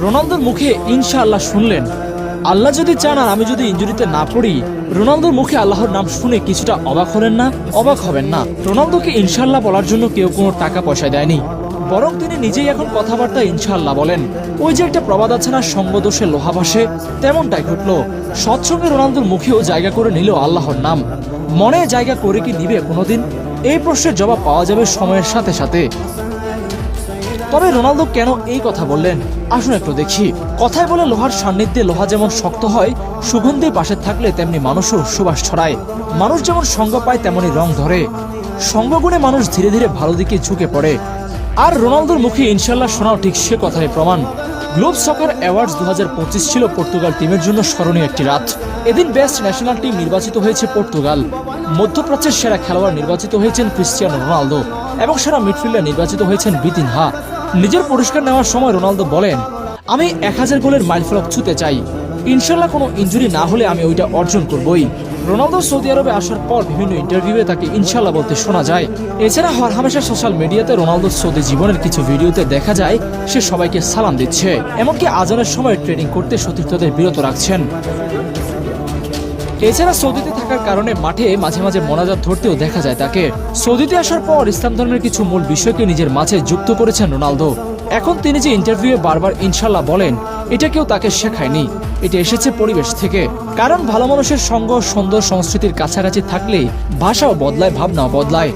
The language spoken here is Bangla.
রোনালদোর মুখে ইনশাআল্লাহ শুনলেন। আল্লাহ যদি চান আর আমি যদি ইনজুরিতে না পড়ি, রোনালদোর মুখে আল্লাহর নাম শুনে কিছুটা অবাক হলেন না? অবাক হবেন না। রোনালদোকে ইনশাআল্লাহ বলার জন্য কেউ কোনো টাকা পয়সা দেয়নি, বরং তিনি নিজেই এখন কথাবার্তা ইনশাআল্লাহ বলেন। ওই যে একটা প্রবাদ আছে না, সঙ্গদোষে লোহা ভাসে, তেমনটাই ঘটলো। সৎসঙ্গে রোনালদোর মুখেও জায়গা করে নিল আল্লাহর নাম। মনে জায়গা করে কি নিবে কোনোদিন? এই প্রশ্নের জবাব পাওয়া যাবে সময়ের সাথে সাথে। তবে রোনালদো কেন এই কথা বললেন, আসুন একটু দেখি। কথায় বলে লোহার সান্নিধ্যে লোহা যেমন শক্ত হয়, সুগন্ধি পাশে থাকলে তেমনি মানুষও সুবাস ছড়ায়। মানুষ যেমন সঙ্গ পায় তেমনি রং ধরে, সঙ্গগুণে মানুষ ধীরে ধীরে ভালো দিকে ঝুঁকে পড়ে। আর রোনালদোর মুখে ইনশাআল্লাহ শোনাও ঠিক সে কথারই প্রমাণ। গ্লোব সকার অ্যাওয়ার্ডস 2025 ছিল পর্তুগাল টিমের জন্য স্মরণীয় একটি রাত। এদিন বেস্ট ন্যাশনাল টিম নির্বাচিত হয়েছে পর্তুগাল, মধ্যপ্রাচ্যের সেরা খেলোয়াড় নির্বাচিত হয়েছেন ক্রিস্টিয়ানো রোনালদো এবং সেরা মিডফিল্ডার নির্বাচিত হয়েছেন ভিতিনহা। নিজের পুরস্কার নেওয়ার সময় রোনালদো বলেন, আমি 1000 গোলের মাইলফলক ছুঁতে চাই, ইনশাআল্লাহ কোনো ইনজুরি না হলে আমি ওইটা অর্জন করবই। রোনালদো সৌদি আরবে আসার পর বিভিন্ন ইন্টারভিউয়ে তাকে ইনশাআল্লাহ বলতে শোনা যায়। এছাড়া হরহামেশা সোশ্যাল মিডিয়াতে রোনালদোর সৌদি জীবনের কিছু ভিডিওতে দেখা যায় সে সবাইকে সালাম দিচ্ছে, এমনকি আজানের সময় ট্রেনিং করতে সতীর্থদের বিরত রাখছেন। এছাড়া সৌদিতে থাকার কারণে মাঠে মাঝে মাঝে মোনাজাত ধরতেও দেখা যায় তাকে। সৌদিতে আসার পর ইসলাম ধর্মের কিছু মূল বিষয়কে নিজের মাঝে যুক্ত করেছেন রোনালদো। এখন তিনি যে ইন্টারভিউয়ে বারবার ইনশাআল্লাহ বলেন, এটা কেউ তাকে শেখায়নি, এটা এসেছে পরিবেশ থেকে। কারণ ভালো মানুষের সঙ্গ সুন্দর সংস্কৃতির কাছাকাছি থাকলে ভাষাও বদলায়, ভাবনাও বদলায়।